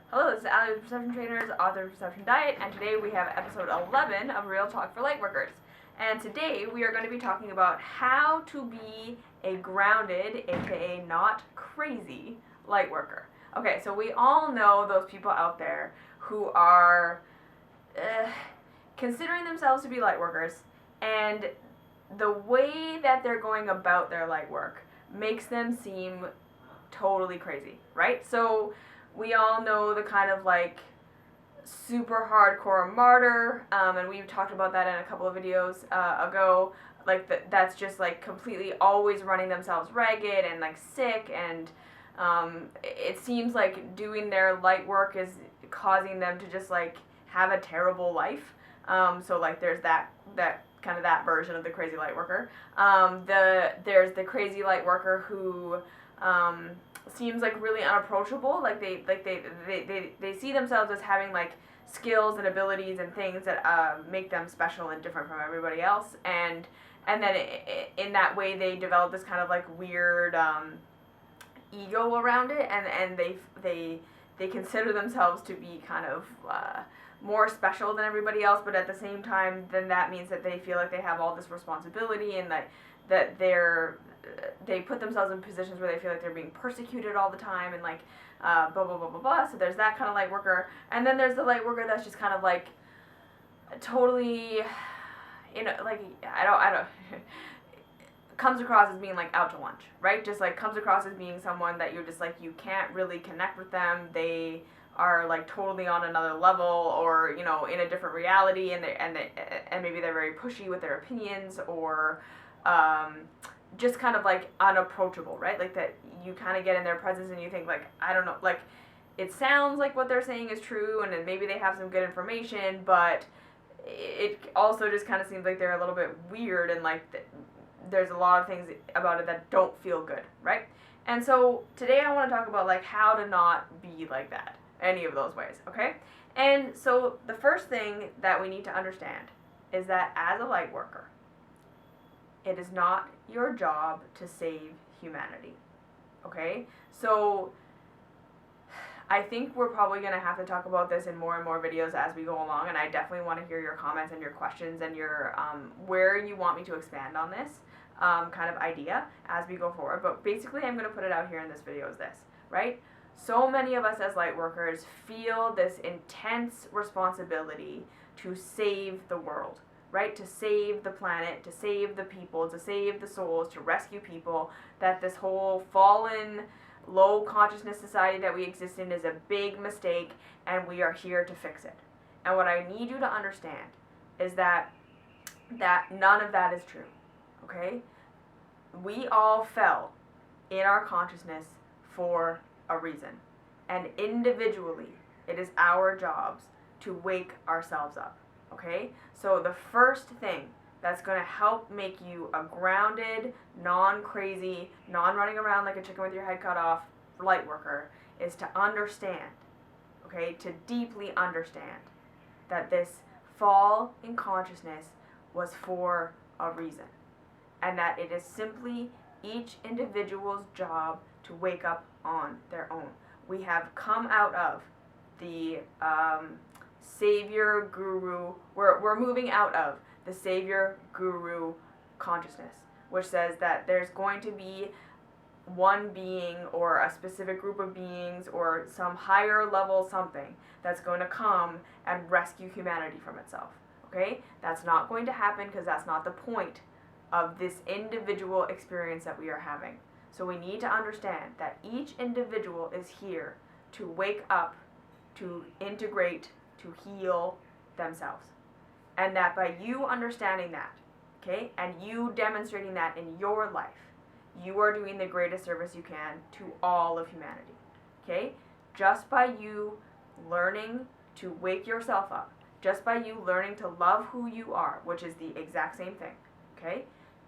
Hello, this is Allie with Perception Trainers, author of Perception Diet, and today we have episode 11 of Real Talk for Lightworkers. And today we are going to be talking about how to be a grounded, aka not crazy, lightworker. Okay, so we all know those people out there who are considering themselves to be lightworkers, and the way that they're going about their light work makes them seem totally crazy, right? So we all know the kind of like super hardcore martyr, and we've talked about that in a couple of videos ago. Like that's just like completely always running themselves ragged and like sick, and it seems like doing their light work is causing them to just like have a terrible life. So like there's that kind of that version of the crazy light worker. There's the crazy light worker who seems like really unapproachable. Like they see themselves as having like skills and abilities and things that make them special and different from everybody else, and then in that way they develop this kind of like weird ego around it, and they consider themselves to be kind of more special than everybody else, but at the same time then that means that they feel like they have all this responsibility, and that they put themselves in positions where they feel like they're being persecuted all the time, and like blah blah blah blah blah. So there's that kind of light worker, and then there's the light worker that's just kind of like totally, like I don't comes across as being like out to lunch, right? Just like comes across as being someone that you're just like, you can't really connect with them. They are like totally on another level, or in a different reality, and maybe they're very pushy with their opinions, or just kind of like unapproachable, right? Like that you kind of get in their presence and you think like, I don't know, like it sounds like what they're saying is true, and then maybe they have some good information, but it also just kind of seems like they're a little bit weird, and like there's a lot of things about it that don't feel good, right? And so today I want to talk about like how to not be like that, any of those ways, okay? And so the first thing that we need to understand is that as a light worker, it is not your job to save humanity, okay? So I think we're probably going to have to talk about this in more and more videos as we go along, and I definitely want to hear your comments and your questions and your where you want me to expand on this kind of idea as we go forward. But basically I'm going to put it out here in this video is this, right? So many of us as light workers feel this intense responsibility to save the world, right? To save the planet, to save the people, to save the souls, to rescue people, that this whole fallen, low consciousness society that we exist in is a big mistake, and we are here to fix it. And what I need you to understand is that none of that is true, okay? We all fell in our consciousness for a reason, and individually it is our jobs to wake ourselves up, okay? So the first thing that's going to help make you a grounded, non-crazy, non-running around like a chicken with your head cut off light worker is to understand, okay, to deeply understand that this fall in consciousness was for a reason, and that it is simply each individual's job to wake up on their own. We have come out of the savior guru, we're moving out of the savior guru consciousness, which says that there's going to be one being or a specific group of beings or some higher level something that's going to come and rescue humanity from itself, okay? That's not going to happen, because that's not the point of this individual experience that we are having. So we need to understand that each individual is here to wake up, to integrate, to heal themselves. And that by you understanding that, okay, and you demonstrating that in your life, you are doing the greatest service you can to all of humanity, okay? Just by you learning to wake yourself up, just by you learning to love who you are, which is the exact same thing, okay?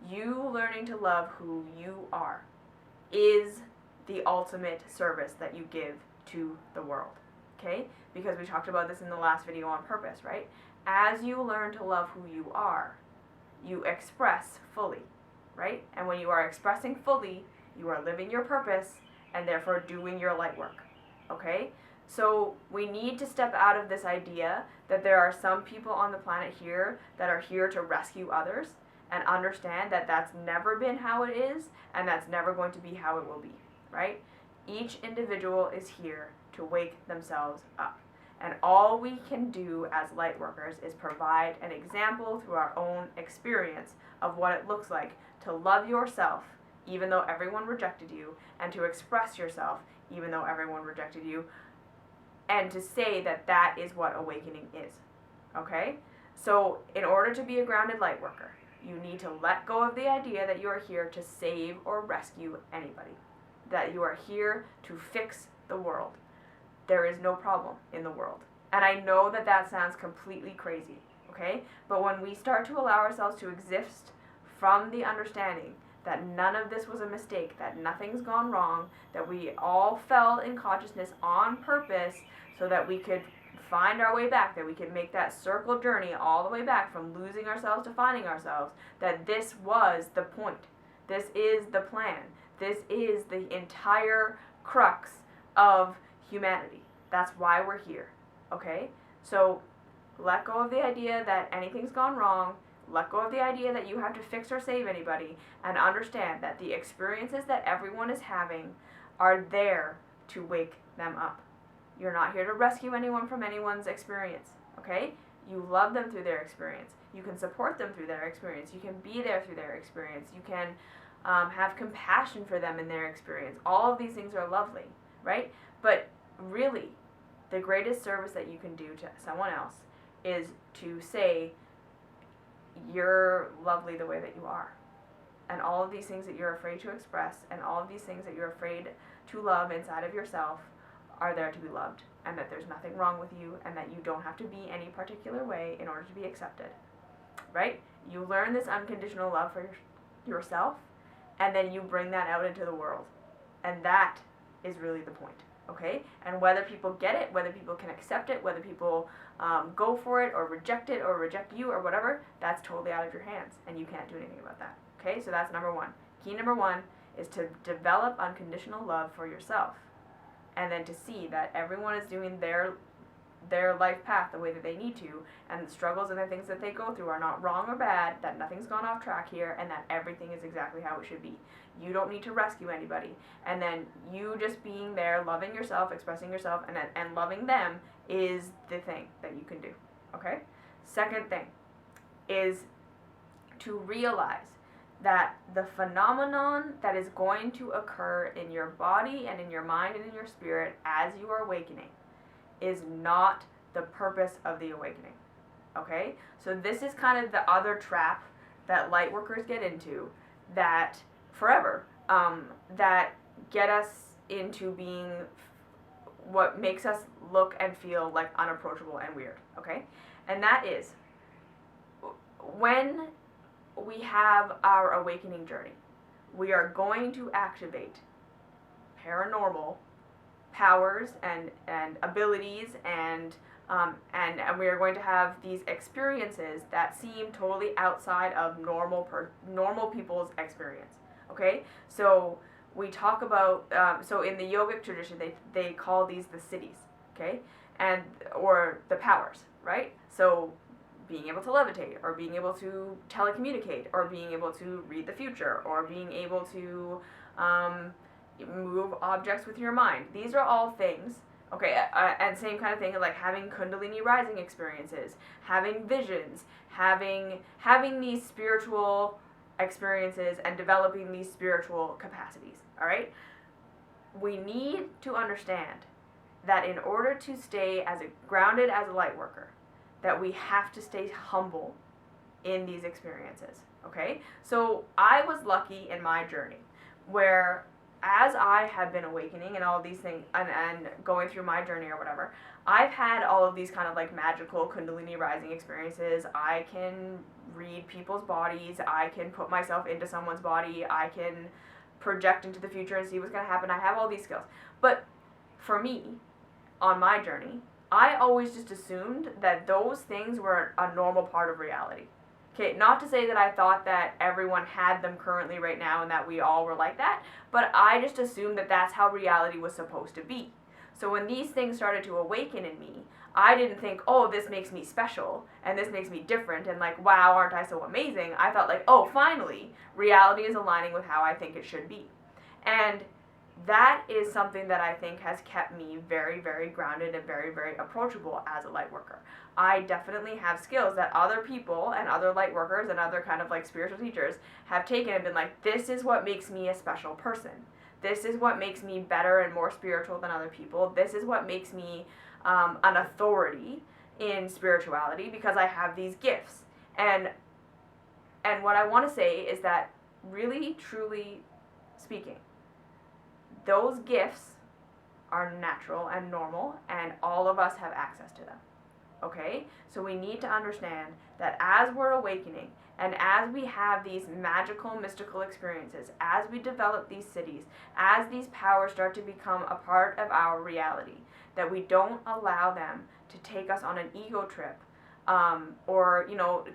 You learning to love who you are is the ultimate service that you give to the world, okay? Because we talked about this in the last video on purpose, right? As you learn to love who you are, you express fully, right? And when you are expressing fully, you are living your purpose and therefore doing your light work, okay? So we need to step out of this idea that there are some people on the planet here that are here to rescue others, and understand that that's never been how it is, and that's never going to be how it will be, right? Each individual is here to wake themselves up. And all we can do as light workers is provide an example through our own experience of what it looks like to love yourself even though everyone rejected you, and to express yourself even though everyone rejected you, and to say that that is what awakening is. Okay? So in order to be a grounded light worker, you need to let go of the idea that you are here to save or rescue anybody, that you are here to fix the world. There is no problem in the world. And I know that that sounds completely crazy, okay? But when we start to allow ourselves to exist from the understanding that none of this was a mistake, that nothing's gone wrong, that we all fell in consciousness on purpose so that we could find our way back, that we could make that circle journey all the way back from losing ourselves to finding ourselves, that this was the point. This is the plan. This is the entire crux of humanity. That's why we're here, okay? So let go of the idea that anything's gone wrong. Let go of the idea that you have to fix or save anybody, and understand that the experiences that everyone is having are there to wake them up. You're not here to rescue anyone from anyone's experience, okay? You love them through their experience. You can support them through their experience. You can be there through their experience. You can have compassion for them in their experience. All of these things are lovely, right? But really, the greatest service that you can do to someone else is to say, you're lovely the way that you are. And all of these things that you're afraid to express, and all of these things that you're afraid to love inside of yourself, are there to be loved, and that there's nothing wrong with you, and that you don't have to be any particular way in order to be accepted, right? You learn this unconditional love for yourself, and then you bring that out into the world, and that is really the point, okay? And whether people get it, whether people can accept it, whether people go for it or reject you or whatever, that's totally out of your hands, and you can't do anything about that, okay? So that's number one. Key number one is to develop unconditional love for yourself, and then to see that everyone is doing their life path the way that they need to, and the struggles and the things that they go through are not wrong or bad, that nothing's gone off track here, and that everything is exactly how it should be. You don't need to rescue anybody. And then you just being there, loving yourself, expressing yourself, and loving them is the thing that you can do, okay? Second thing is to realize that the phenomenon that is going to occur in your body and in your mind and in your spirit as you are awakening is not the purpose of the awakening, okay? So this is kind of the other trap that light workers get into, that forever, that get us into being what makes us look and feel like unapproachable and weird, okay? And that is, when we have our awakening journey, we are going to activate paranormal powers and abilities, and we are going to have these experiences that seem totally outside of normal people's experience, okay? So we talk about, so in the yogic tradition, they call these the cities, okay? Or the powers, right? So being able to levitate, or being able to telecommunicate, or being able to read the future, or being able to move objects with your mind. These are all things, okay, and same kind of thing, like having Kundalini rising experiences, having visions, having these spiritual experiences, and developing these spiritual capacities, all right? We need to understand that in order to stay grounded as a light worker, that we have to stay humble in these experiences, okay? So I was lucky in my journey, where as I have been awakening and all of these things, and going through my journey or whatever, I've had all of these kind of like magical Kundalini rising experiences. I can read people's bodies, I can put myself into someone's body, I can project into the future and see what's going to happen. I have all these skills. But for me, on my journey, I always just assumed that those things were a normal part of reality. Okay, not to say that I thought that everyone had them currently right now and that we all were like that, but I just assumed that that's how reality was supposed to be. So when these things started to awaken in me, I didn't think, oh, this makes me special and this makes me different and like, wow, aren't I so amazing? I thought like, oh, finally, reality is aligning with how I think it should be. And that is something that I think has kept me very, very grounded and very, very approachable as a light worker. I definitely have skills that other people and other light workers and other kind of like spiritual teachers have taken and been like, this is what makes me a special person. This is what makes me better and more spiritual than other people. This is what makes me an authority in spirituality because I have these gifts. And what I want to say is that really, truly speaking, those gifts are natural and normal, and all of us have access to them. Okay? So we need to understand that as we're awakening, and as we have these magical, mystical experiences, as we develop these cities, as these powers start to become a part of our reality, that we don't allow them to take us on an ego trip, or,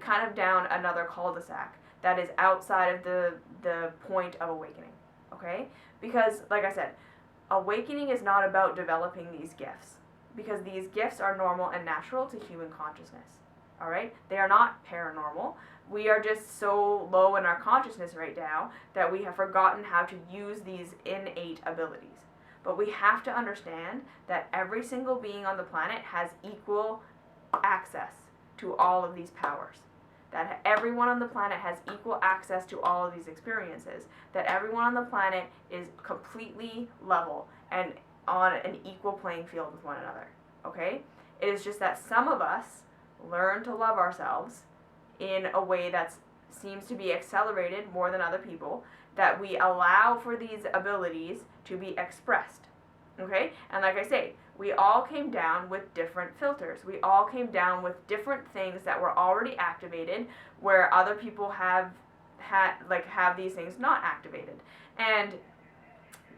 kind of down another cul-de-sac that is outside of the point of awakening. Okay? Because, like I said, awakening is not about developing these gifts, because these gifts are normal and natural to human consciousness. All right? They are not paranormal. We are just so low in our consciousness right now that we have forgotten how to use these innate abilities. But we have to understand that every single being on the planet has equal access to all of these powers. That everyone on the planet has equal access to all of these experiences. That everyone on the planet is completely level and on an equal playing field with one another. Okay? It is just that some of us learn to love ourselves in a way that seems to be accelerated more than other people, that we allow for these abilities to be expressed. Okay? And like I say, we all came down with different filters. We all came down with different things that were already activated where other people have these things not activated. And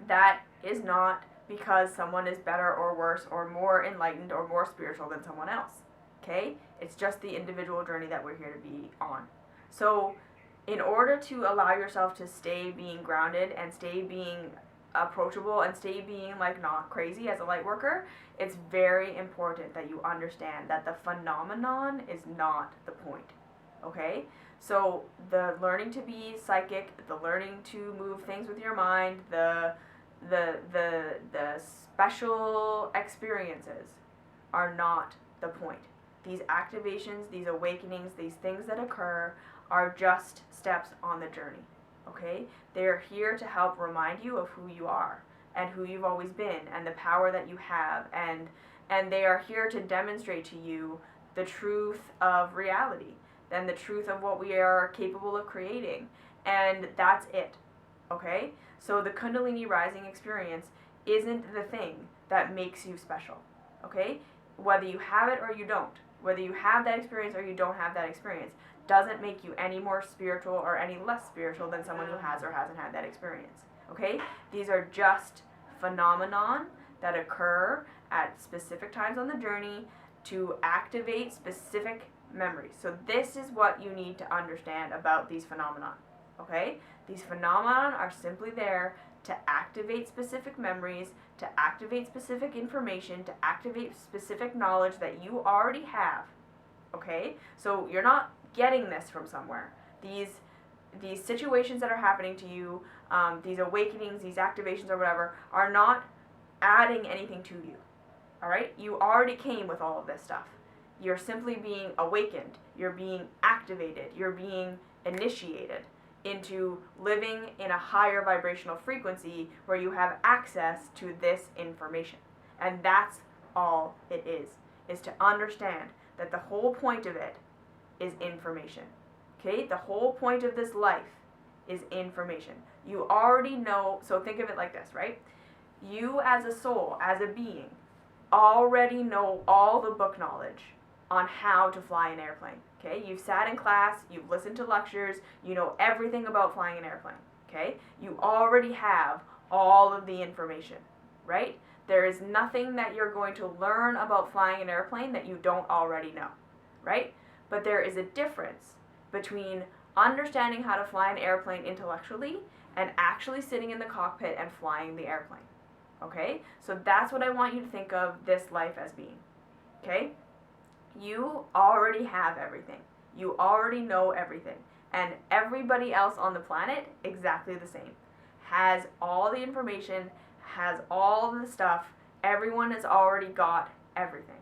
that is not because someone is better or worse or more enlightened or more spiritual than someone else. Okay? It's just the individual journey that we're here to be on. So in order to allow yourself to stay being grounded and stay being approachable and stay being like not crazy as a light worker, it's very important that you understand that the phenomenon is not the point. Okay? So the learning to be psychic, the learning to move things with your mind, the special experiences are not the point. These activations, these awakenings, these things that occur are just steps on the journey. Okay? They are here to help remind you of who you are and who you've always been and the power that you have, and they are here to demonstrate to you the truth of reality and the truth of what we are capable of creating, and that's it. Okay? So the Kundalini rising experience isn't the thing that makes you special. Okay? Whether you have it or you don't, whether you have that experience or you don't have that experience, doesn't make you any more spiritual or any less spiritual than someone who has or hasn't had that experience. Okay? These are just phenomenon that occur at specific times on the journey to activate specific memories. So this is what you need to understand about these phenomena. Okay? These phenomena are simply there to activate specific memories, to activate specific information, to activate specific knowledge that you already have. Okay? So you're not getting this from somewhere. These situations that are happening to you, these awakenings, these activations or whatever, are not adding anything to you. All right? You already came with all of this stuff. You're simply being awakened. You're being activated. You're being initiated into living in a higher vibrational frequency where you have access to this information. And that's all it is to understand that the whole point of it is information. Okay? The whole point of this life is information. You already know, so think of it like this, right? You as a soul, as a being, already know all the book knowledge on how to fly an airplane. Okay? You've sat in class, you've listened to lectures, you know everything about flying an airplane. Okay? You already have all of the information, right? There is nothing that you're going to learn about flying an airplane that you don't already know, right? But there is a difference between understanding how to fly an airplane intellectually and actually sitting in the cockpit and flying the airplane. Okay? So that's what I want you to think of this life as being. Okay? You already have everything. You already know everything. And everybody else on the planet, exactly the same. Has all the information, has all the stuff. Everyone has already got everything.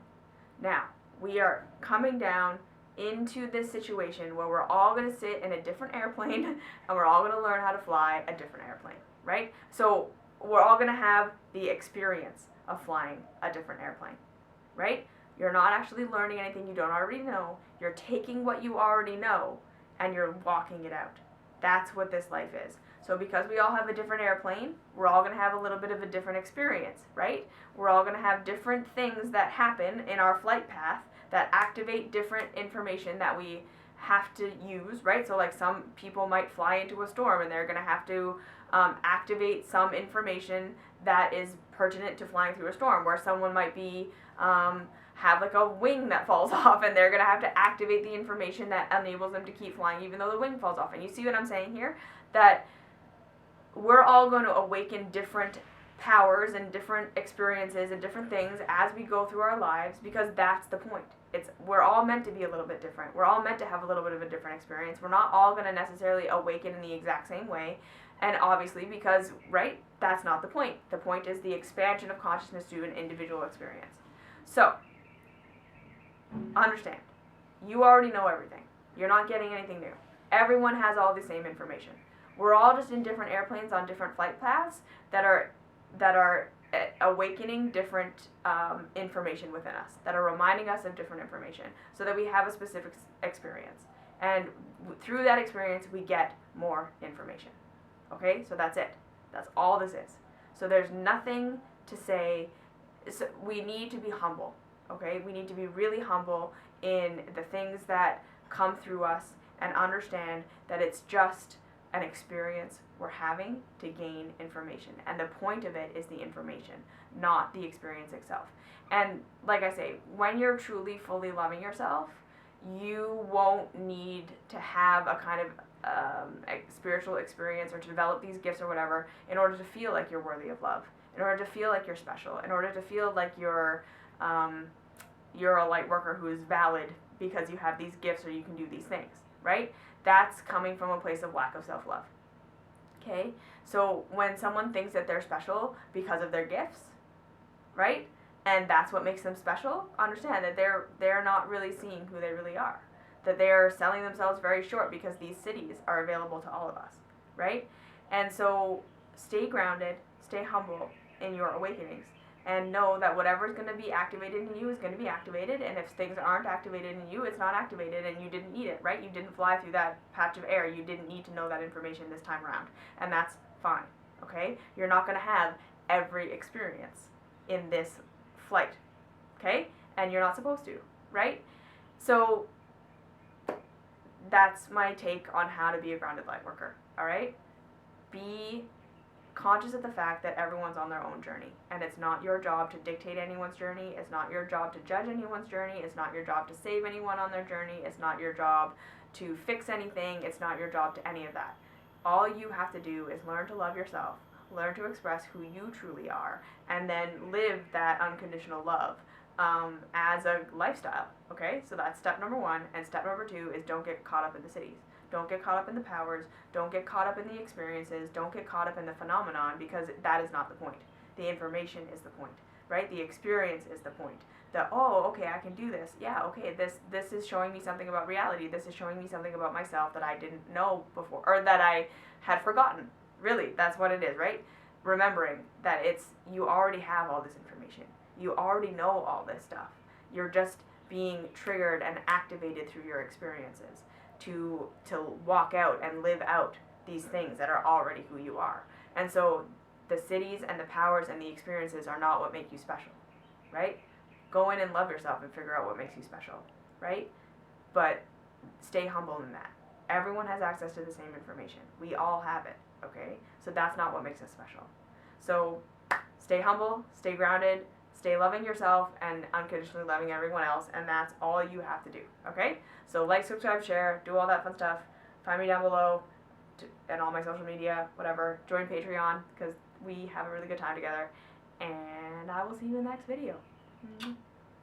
Now, we are coming down into this situation where we're all going to sit in a different airplane and we're all going to learn how to fly a different airplane, right? So we're all going to have the experience of flying a different airplane, right? You're not actually learning anything you don't already know. You're taking what you already know and you're walking it out. That's what this life is. So because we all have a different airplane, we're all going to have a little bit of a different experience, right? We're all going to have different things that happen in our flight path that activate different information that we have to use, right? So like some people might fly into a storm and they're going to have to activate some information that is pertinent to flying through a storm, where someone might be have like a wing that falls off and they're going to have to activate the information that enables them to keep flying even though the wing falls off. And you see what I'm saying here? That we're all going to awaken different powers and different experiences and different things as we go through our lives, because that's the point. We're all meant to be a little bit different. We're all meant to have a little bit of a different experience. We're not all going to necessarily awaken in the exact same way. And obviously, because, right, that's not the point. The point is the expansion of consciousness to an individual experience. So, understand, you already know everything. You're not getting anything new. Everyone has all the same information. We're all just in different airplanes on different flight paths that are awakening different information within us, that are reminding us of different information, so that we have a specific experience. And through that experience, we get more information. Okay, so that's it. That's all this is. So there's nothing to say. So we need to be humble. Okay, we need to be really humble in the things that come through us and understand that it's just an experience we're having to gain information. And the point of it is the information, not the experience itself. And like I say, when you're truly, fully loving yourself, you won't need to have a kind of spiritual experience or to develop these gifts or whatever in order to feel like you're worthy of love, in order to feel like you're special, in order to feel like you're a light worker who is valid because you have these gifts or you can do these things, right? That's coming from a place of lack of self-love. Okay? So when someone thinks that they're special because of their gifts, right? And that's what makes them special, understand that they're not really seeing who they really are. That they're selling themselves very short because these cities are available to all of us, right? And so stay grounded, stay humble in your awakenings, and know that whatever is going to be activated in you is going to be activated, and if things aren't activated in you, it's not activated, and you didn't need it, right? You didn't fly through that patch of air. You didn't need to know that information this time around, and that's fine, okay? You're not going to have every experience in this flight, okay? And you're not supposed to, right? So that's my take on how to be a grounded light worker, all right? Be conscious of the fact that everyone's on their own journey, and it's not your job to dictate anyone's journey. It's not your job to judge anyone's journey. It's not your job to save anyone on their journey. It's not your job to fix anything. It's not your job to any of that. All you have to do is learn to love yourself, learn to express who you truly are, and then live that unconditional love as a lifestyle, okay? So that's step number 1, and step number 2 is don't get caught up in the cities. Don't get caught up in the powers. Don't get caught up in the experiences. Don't get caught up in the phenomenon, because that is not the point. The information is the point, right? The experience is the point. Oh, okay, I can do this. Yeah, okay, this is showing me something about reality. This is showing me something about myself that I didn't know before, or that I had forgotten. Really, that's what it is, right? Remembering that you already have all this information. You already know all this stuff. You're just being triggered and activated through your experiences to walk out and live out these things that are already who you are. And so the cities and the powers and the experiences are not what make you special, right? Go in and love yourself and figure out what makes you special, right? But stay humble in that. Everyone has access to the same information. We all have it, okay? So that's not what makes us special. So stay humble, stay grounded, stay loving yourself and unconditionally loving everyone else, and that's all you have to do, okay? So like, subscribe, share, do all that fun stuff. Find me down below and all my social media, whatever. Join Patreon, because we have a really good time together. and I will see you in the next video.